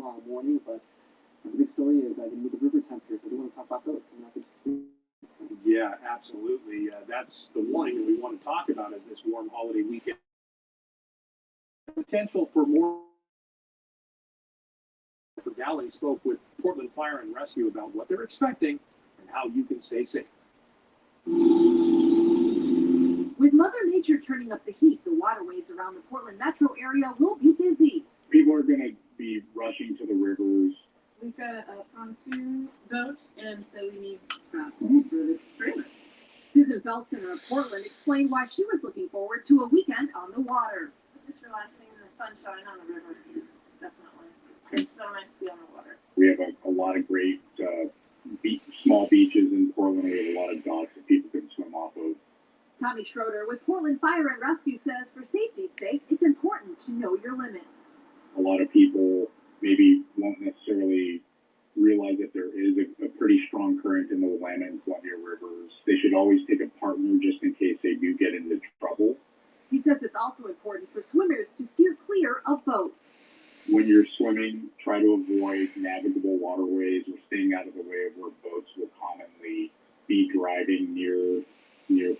tomorrow morning, but the big story is the new river temperatures. I do want to talk about those. Yeah, absolutely. That's the warning that we want to talk about as this warm holiday weekend. Potential for more. Galley spoke with Portland Fire and Rescue about what they're expecting and how you can stay safe. With Mother Nature turning up the heat, the waterways around the Portland metro area will be busy. People are going to be rushing to the rivers. We've got a pontoon boat, and so we need for the trailer. Susan Felsen of Portland explained why she was looking forward to a weekend on the water. Just relaxing in the sunshine on the river, definitely. It's so nice to be on the water. We have a lot of great small beaches in Portland. We have a lot of docks that people can swim off of. Tommy Schroeder with Portland Fire and Rescue says for safety's sake, it's important to know your limits. A lot of people maybe won't necessarily realize that there is a pretty strong current in the Willamette and Columbia rivers. They should always take a partner just in case they do get into trouble. He says it's also important for swimmers to steer clear of boats. When you're swimming, try to avoid navigable waterways or staying out of the way of where boats will commonly be driving near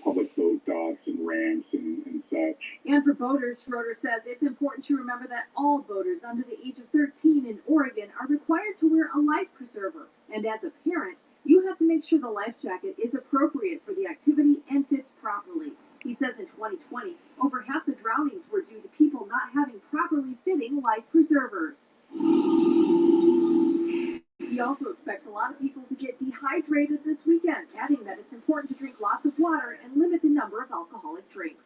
public boat docks and ramps and such. And for boaters, Schroeder says it's important to remember that all boaters under the age of 13 in Oregon are required to wear a life preserver. And as a parent, you have to make sure the life jacket is appropriate for the activity and fits properly. He says in 2020, over half the drownings were due to people not having properly fitting life preservers. He also expects a lot of people to get dehydrated this weekend, adding that it's important to drink lots of water and limit the number of alcoholic drinks.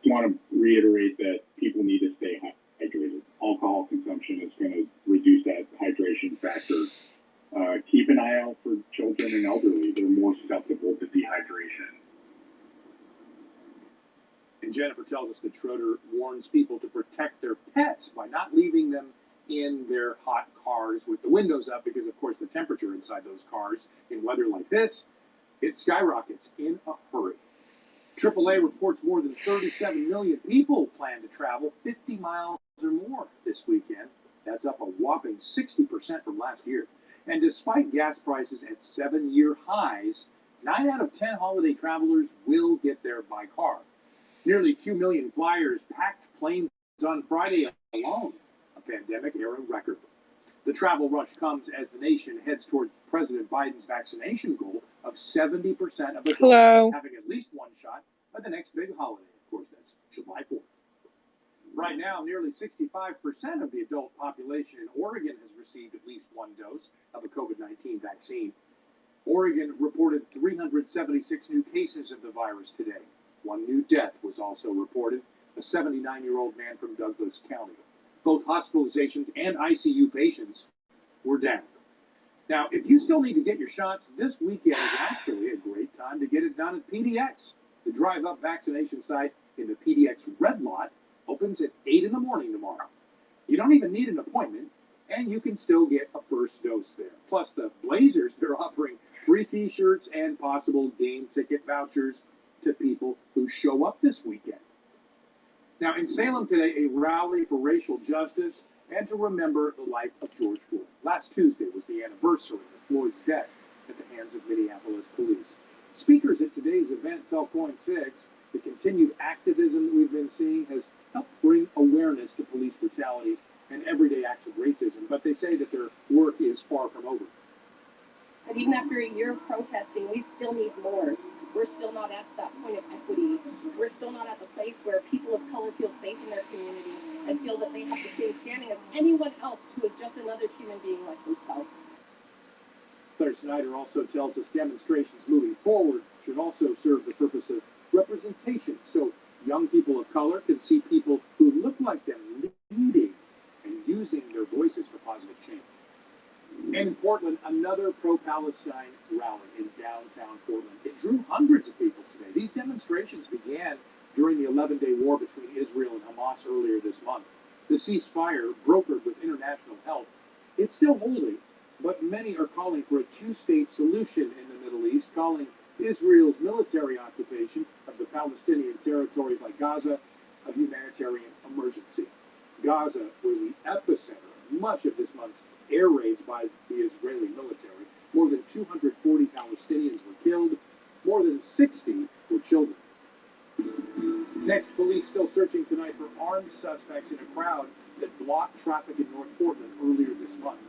I want to reiterate that people need to stay hydrated. Alcohol consumption is going to reduce that hydration factor. Keep an eye out for children and elderly. They're more susceptible to dehydration. And Jennifer tells us that Schroeder warns people to protect their pets by not leaving them in their hot cars with the windows up because, of course, the temperature inside those cars in weather like this, it skyrockets in a hurry. AAA reports more than 37 million people plan to travel 50 miles or more this weekend. That's up a whopping 60% from last year. And despite gas prices at 7-year highs, 9 out of 10 holiday travelers will get there by car. Nearly 2 million flyers packed planes on Friday alone, a pandemic-era record. The travel rush comes as the nation heads toward President Biden's vaccination goal of 70% of adults having at least one shot by the next big holiday. Of course, that's July 4th. Right now, nearly 65% of the adult population in Oregon has received at least one dose of a COVID-19 vaccine. Oregon reported 376 new cases of the virus today. One new death was also reported, a 79-year-old man from Douglas County. Both hospitalizations and ICU patients were down. Now, if you still need to get your shots, this weekend is actually a great time to get it done at PDX. The drive-up vaccination site in the PDX Red Lot opens at 8 in the morning tomorrow. You don't even need an appointment, and you can still get a first dose there. Plus, the Blazers, they're offering free T-shirts and possible game ticket vouchers to people who show up this weekend. Now, in Salem today, a rally for racial justice and to remember the life of George Floyd. Last Tuesday was the anniversary of Floyd's death at the hands of Minneapolis police. Speakers at today's event tell KOIN 6 the continued activism that we've been seeing has helped bring awareness to police brutality and everyday acts of racism, but they say that their work is far from over. And even after a year of protesting, we still need more. We're still not at that point of equity. We're still not at the place where people of color feel safe in their community and feel that they have the same standing as anyone else who is just another human being like themselves. Claire Snyder also tells us demonstrations moving forward should also serve the purpose of representation, so young people of color can see people who look like them leading and using their voices for positive change. And in Portland, another pro-Palestine rally in downtown Portland. It drew hundreds of people today. These demonstrations began during the 11-day war between Israel and Hamas earlier this month. The ceasefire, brokered with international help, it's still holding, but many are calling for a two-state solution in the Middle East, calling Israel's military occupation of the Palestinian territories like Gaza a humanitarian emergency. Gaza was the epicenter of much of this month's air raids by the Israeli military. More than 240 Palestinians were killed. More than 60 were children. Next, police still searching tonight for armed suspects in a crowd that blocked traffic in North Portland earlier this month.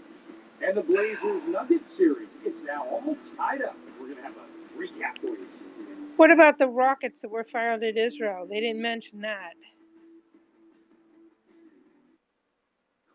And the Blazers Nuggets series, it's now all tied up. We're going to have a recap for you. What about the rockets that were fired at Israel? They didn't mention that.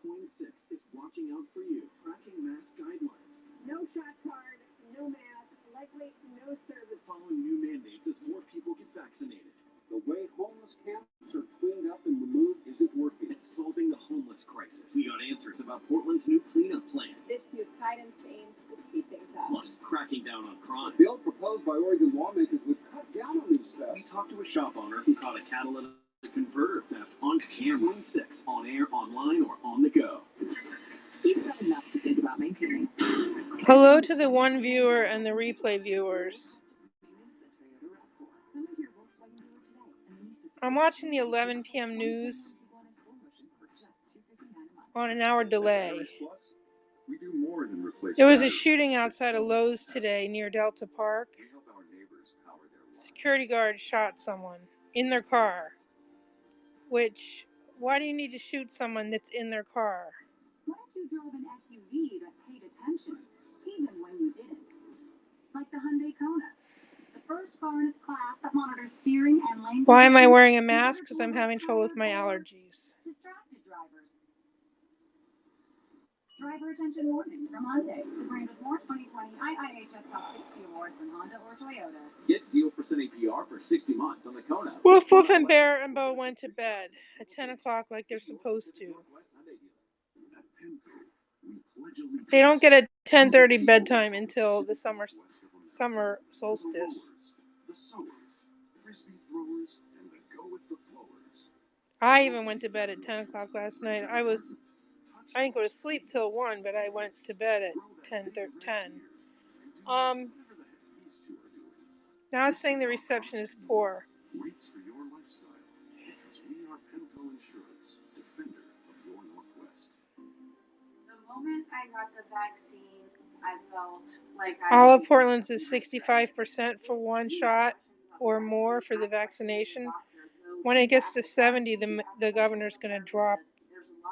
Coin 6 is watching out for you, tracking mask guidelines. No shot card, no mask, likely no service. Following new mandates as more people get vaccinated. The way homeless camps are cleaned up and removed isn't working. It's solving the homeless crisis. We got answers about Portland's new cleanup plan. This new guidance aims to speed things up. Plus, cracking down on crime. The bill proposed by Oregon lawmakers would cut down on these thefts. We talked to a shop owner who caught a catalytic converter theft on camera. Coin 6, on air, online, or on the go. You've got enough to think about maintaining. Hello to the one viewer and the replay viewers. I'm watching the 11 p.m. news on an hour delay. We do more than replace. There was a shooting outside of Lowe's today near Delta Park. Security guard shot someone in their car. Which, why do you need to shoot someone that's in their car? What if you drove an SUV that paid attention, even when you didn't? Like the Hyundai Kona. The first car in its class that monitors steering and lane. Why am I wearing a mask? Because I'm having trouble with my allergies. Distracted drivers. Driver attention warning from Hyundai. The brand with more 2020 IIHS Top 60 awards than Honda or Toyota. Get 0% APR for 60 months on the Kona. Woof Woof and Bear and Bo went to bed at 10 o'clock like they're supposed to. They don't get a 10:30 bedtime until the summer solstice. I even went to bed at 10 o'clock last night. I didn't go to sleep till 1, but I went to bed at 10. Now it's saying the reception is poor. Rates for your lifestyle, because we are Penco Insurance, defender of your Northwest. The moment I got the vaccine, I felt like All of Portland's is 65% for one shot or more for the vaccination. When it gets to 70, the governor's going to drop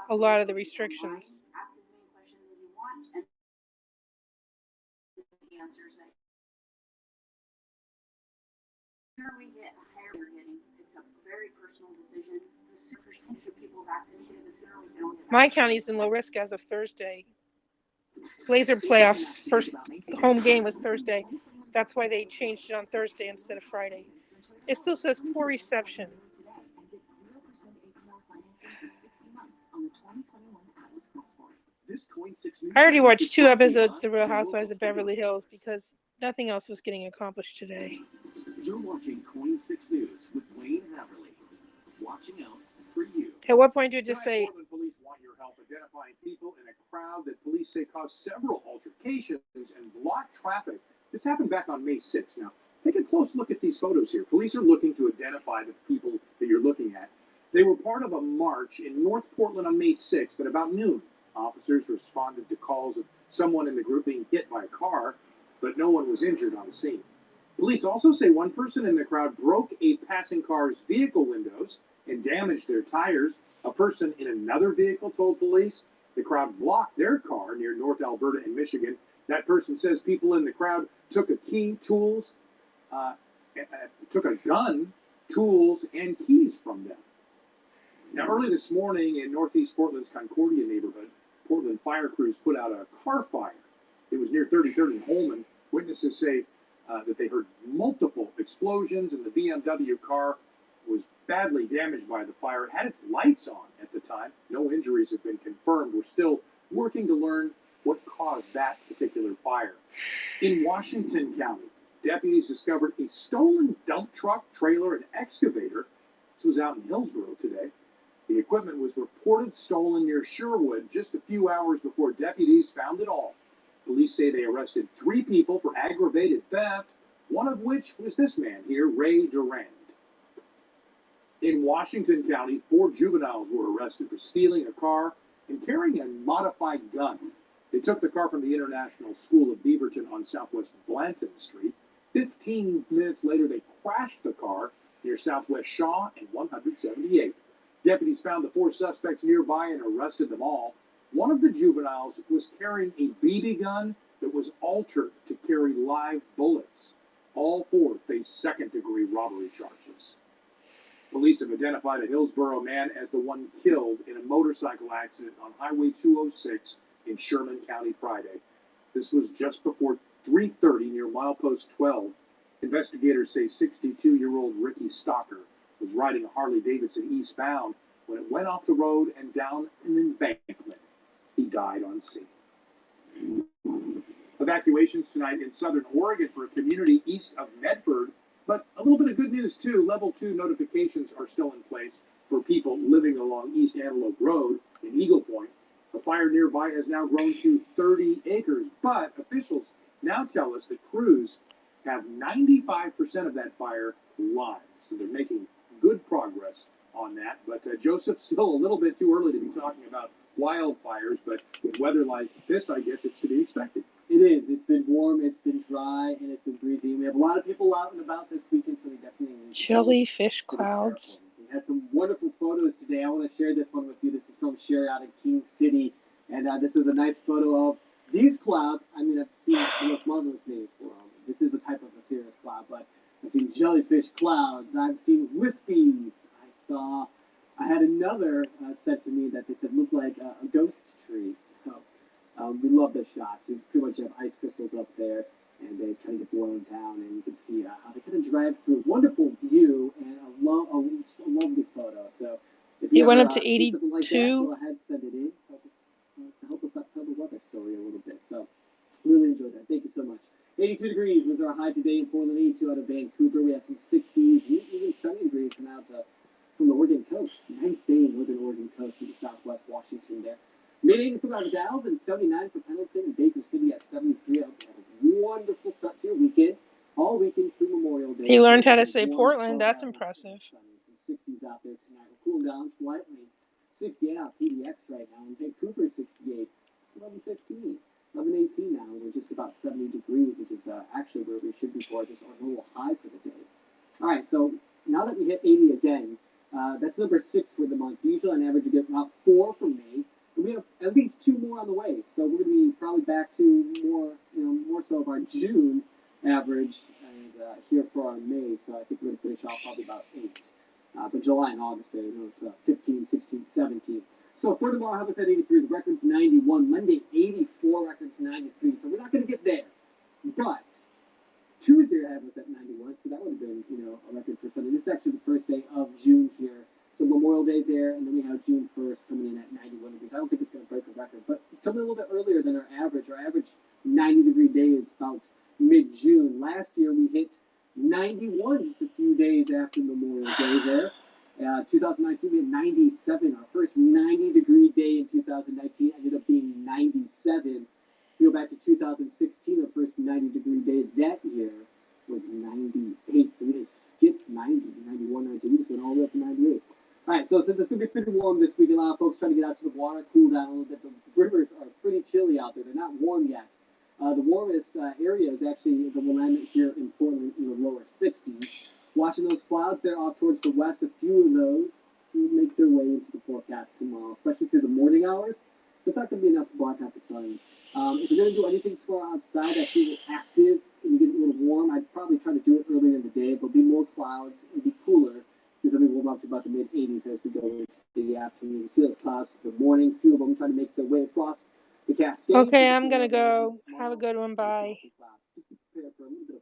a lot of the restrictions. We get higher we're getting. It's a very personal decision. The percentage of people vaccinated, the sooner we can get. My county's in low risk as of Thursday. Blazer playoffs first home game was Thursday. That's why they changed it on Thursday instead of Friday. It still says poor reception. I already watched 2 episodes of The Real Housewives of Beverly Hills because nothing else was getting accomplished today. You're watching Coin 6 News with Wayne Haverly. Watching out for you. At what point do you just say... Portland police want your help identifying people in a crowd that police say caused several altercations and blocked traffic. This happened back on May 6th. Now, take a close look at these photos here. Police are looking to identify the people that you're looking at. They were part of a march in North Portland on May 6th at about noon. Officers responded to calls of someone in the group being hit by a car, but no one was injured on the scene. Police also say one person in the crowd broke a passing car's vehicle windows and damaged their tires. A person in another vehicle told police the crowd blocked their car near North Alberta and Michigan. That person says people in the crowd took a key, tools, took a gun, tools, and keys from them. Now, early this morning in northeast Portland's Concordia neighborhood, Portland fire crews put out a car fire. It was near 33rd and Holman. Witnesses say that they heard multiple explosions, and the BMW car was badly damaged by the fire. It had its lights on at the time. No injuries have been confirmed. We're still working to learn what caused that particular fire. In Washington County, deputies discovered a stolen dump truck, trailer, and excavator. This was out in Hillsborough today. The equipment was reported stolen near Sherwood just a few hours before deputies found it all. Police say they arrested 3 people for aggravated theft, one of which was this man here, Ray Durand. In Washington County, 4 juveniles were arrested for stealing a car and carrying a modified gun. They took the car from the International School of Beaverton on Southwest Blanton Street. 15 minutes later, they crashed the car near Southwest Shaw and 178. Deputies found the 4 suspects nearby and arrested them all. One of the juveniles was carrying a BB gun that was altered to carry live bullets. All 4 face second-degree robbery charges. Police have identified a Hillsborough man as the one killed in a motorcycle accident on Highway 206 in Sherman County Friday. This was just before 3:30 near milepost 12. Investigators say 62-year-old Ricky Stocker was riding a Harley-Davidson eastbound when it went off the road and down an embankment. He died on scene. Evacuations tonight in southern Oregon for a community east of Medford, but a little bit of good news too. Level 2 notifications are still in place for people living along East Antelope Road in Eagle Point. The fire nearby has now grown to 30 acres, but officials now tell us that crews have 95% of that fire live, so they're making good progress on that. But Joseph, still a little bit too early to be talking about wildfires, but with weather like this, I guess it's to be expected. It is. It's been warm, it's been dry, and it's been breezy. We have a lot of people out and about this weekend, so we definitely need to Jellyfish be clouds. careful. We had some wonderful photos today. I want to share this one with you. This is from Sherry out in King City, and this is a nice photo of these clouds. I mean, I've seen the most marvelous names for them. This is a type of a cirrus cloud, but I've seen jellyfish clouds. I've seen wispies. I had another said to me that they said looked like a ghost tree. So we love the shots. You pretty much have ice crystals up there, and they kind of get blown down, and you can see how they kind of drive through. Wonderful view and just a lovely photo. So if It you went ever up to see something like that, 82. go ahead, send it in. Help us tell the weather story a little bit. So really enjoyed that. Thank you so much. 82 degrees was our high today in Portland. 82 out of Vancouver. We have some 60s, even 70 degrees from the Oregon coast. Nice day in northern Oregon coast in the southwest Washington there. Mid-80s for Dallas and 79 for Pendleton and Baker City at 73. I hope you have a wonderful start to your weekend. All weekend through Memorial Day. He learned how to say Portland. That's impressive. Some 60s out there tonight. We're cooling down slightly. 68 out PDX right now. In Vancouver, 68. It's 11:15. 11:18 now. We're just about 70 degrees, which is actually where we should be for just a little high for the day. All right, so now that we hit 80 again, that's number 6 for the month. Usually on average, you get about 4 from May. And we have at least 2 more on the way. So we're going to be probably back to more so of our June average and here for our May. So I think we're going to finish off probably about 8. But July and August, there, it's 15, 16, 17. So for tomorrow, how was that 83? The record's 91. Monday, 84. Record's 93. So we're not going to get there. But Tuesday, I was at 91. So that would have been, a record for Sunday. This is actually the first day of June here. So Memorial Day there, and then we have June 1st coming in at 91 degrees. I don't think it's going to break a record, but it's coming a little bit earlier than our average. Our average 90-degree day is about mid-June. Last year, we hit 91 just a few days after Memorial Day there. 2019, we had 97. Our first 90-degree day in 2019 ended up being 97. If you go back to 2016, our first 90-degree day that year was 98. So we just skipped 90, 91, 92. We just went all the way up to 98. All right, so since it's going to be pretty warm this week, a lot of folks trying to get out to the water, cool down a little bit. The rivers are pretty chilly out there. They're not warm yet. The warmest area is actually the Willamette here in Portland in the lower 60s. Watching those clouds there off towards the west, a few of those will make their way into the forecast tomorrow, especially through the morning hours. It's not going to be enough to block out the sun. If you're going to do anything tomorrow outside that's really active and you get a little warm, I'd probably try to do it earlier in the day. There'll be more clouds. It'll be cooler because it'll be warm up to about the mid-80s as we go into the afternoon. You see those clouds in the morning. A few of them trying to make their way across the Cascades. Okay, I'm going to go. Have a good one. Bye. Just prepare for a little bit